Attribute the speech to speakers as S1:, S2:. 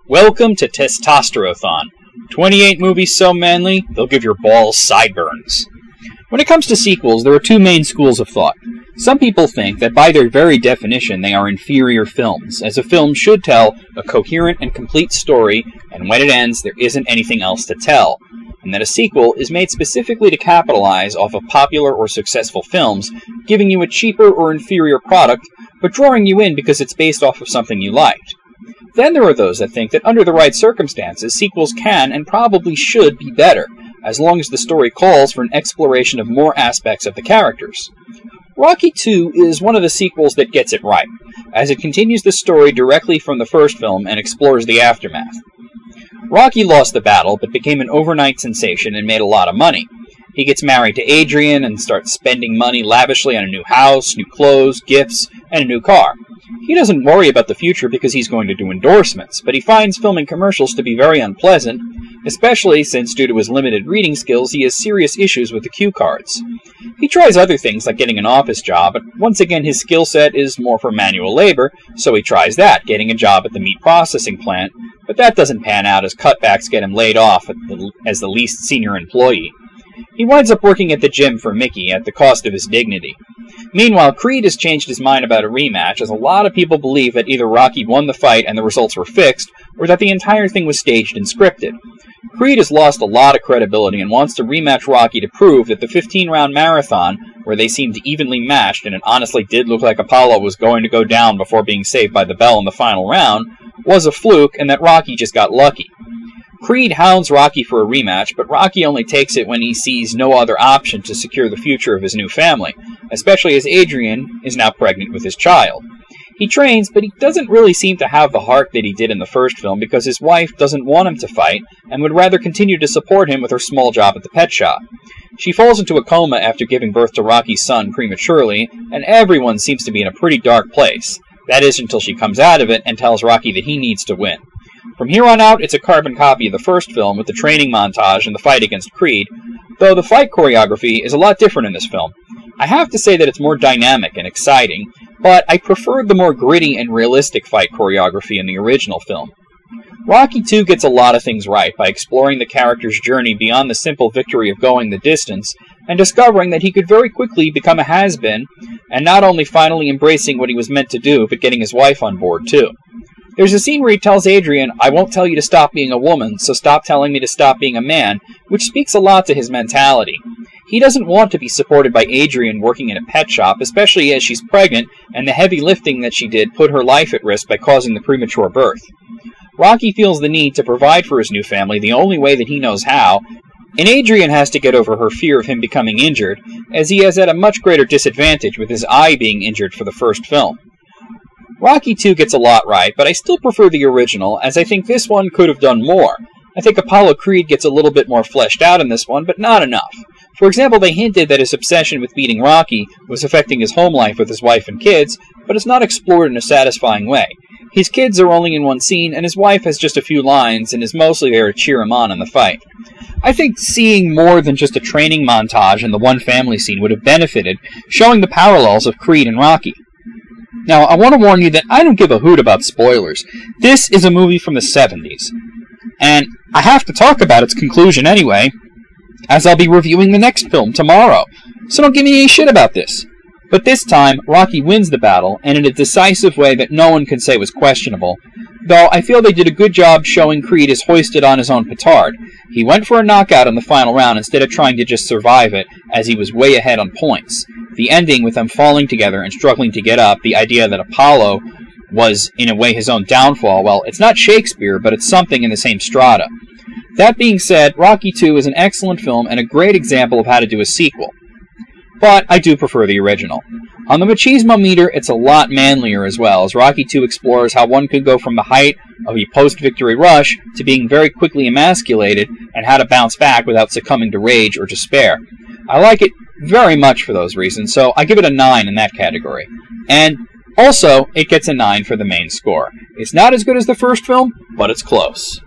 S1: Welcome to Testosterothon. 28 movies so manly, they'll give your balls sideburns. When it comes to sequels, there are two main schools of thought. Some people think that by their very definition they are inferior films, as a film should tell a coherent and complete story, and when it ends there isn't anything else to tell, and that a sequel is made specifically to capitalize off of popular or successful films, giving you a cheaper or inferior product, but drawing you in because it's based off of something you liked. Then there are those that think that under the right circumstances, sequels can and probably should be better, as long as the story calls for an exploration of more aspects of the characters. Rocky II is one of the sequels that gets it right, as it continues the story directly from the first film and explores the aftermath. Rocky lost the battle, but became an overnight sensation and made a lot of money. He gets married to Adrian and starts spending money lavishly on a new house, new clothes, gifts, and a new car. He doesn't worry about the future because he's going to do endorsements, but he finds filming commercials to be very unpleasant, especially since due to his limited reading skills he has serious issues with the cue cards. He tries other things like getting an office job, but once again his skill set is more for manual labor, so he tries that, getting a job at the meat processing plant, but that doesn't pan out as cutbacks get him laid off as the least senior employee. He winds up working at the gym for Mickey at the cost of his dignity. Meanwhile, Creed has changed his mind about a rematch, as a lot of people believe that either Rocky won the fight and the results were fixed, or that the entire thing was staged and scripted. Creed has lost a lot of credibility and wants to rematch Rocky to prove that the 15-round marathon, where they seemed evenly matched and it honestly did look like Apollo was going to go down before being saved by the bell in the final round, was a fluke and that Rocky just got lucky. Creed hounds Rocky for a rematch, but Rocky only takes it when he sees no other option to secure the future of his new family, especially as Adrian is now pregnant with his child. He trains, but he doesn't really seem to have the heart that he did in the first film because his wife doesn't want him to fight and would rather continue to support him with her small job at the pet shop. She falls into a coma after giving birth to Rocky's son prematurely, and everyone seems to be in a pretty dark place. That is until she comes out of it and tells Rocky that he needs to win. From here on out, it's a carbon copy of the first film with the training montage and the fight against Creed, though the fight choreography is a lot different in this film. I have to say that it's more dynamic and exciting, but I preferred the more gritty and realistic fight choreography in the original film. Rocky II gets a lot of things right by exploring the character's journey beyond the simple victory of going the distance, and discovering that he could very quickly become a has-been, and not only finally embracing what he was meant to do, but getting his wife on board too. There's a scene where he tells Adrian, "I won't tell you to stop being a woman, so stop telling me to stop being a man," which speaks a lot to his mentality. He doesn't want to be supported by Adrian working in a pet shop, especially as she's pregnant, and the heavy lifting that she did put her life at risk by causing the premature birth. Rocky feels the need to provide for his new family the only way that he knows how, and Adrian has to get over her fear of him becoming injured, as he is at a much greater disadvantage with his eye being injured for the first film. Rocky II gets a lot right, but I still prefer the original, as I think this one could have done more. I think Apollo Creed gets a little bit more fleshed out in this one, but not enough. For example, they hinted that his obsession with beating Rocky was affecting his home life with his wife and kids, but it's not explored in a satisfying way. His kids are only in one scene, and his wife has just a few lines and is mostly there to cheer him on in the fight. I think seeing more than just a training montage in the one family scene would have benefited, showing the parallels of Creed and Rocky. Now, I want to warn you that I don't give a hoot about spoilers. This is a movie from the 70s, and I have to talk about its conclusion anyway, as I'll be reviewing the next film tomorrow, so don't give me any shit about this. But this time, Rocky wins the battle, and in a decisive way that no one can say was questionable, though I feel they did a good job showing Creed is hoisted on his own petard. He went for a knockout in the final round instead of trying to just survive it, as he was way ahead on points. The ending with them falling together and struggling to get up, the idea that Apollo was, in a way, his own downfall, well, it's not Shakespeare, but it's something in the same strata. That being said, Rocky II is an excellent film and a great example of how to do a sequel. But I do prefer the original. On the machismo meter, it's a lot manlier as well, as Rocky II explores how one could go from the height of a post-victory rush to being very quickly emasculated, and how to bounce back without succumbing to rage or despair. I like it very much for those reasons, so I give it a 9 in that category. And also, it gets a 9 for the main score. It's not as good as the first film, but it's close.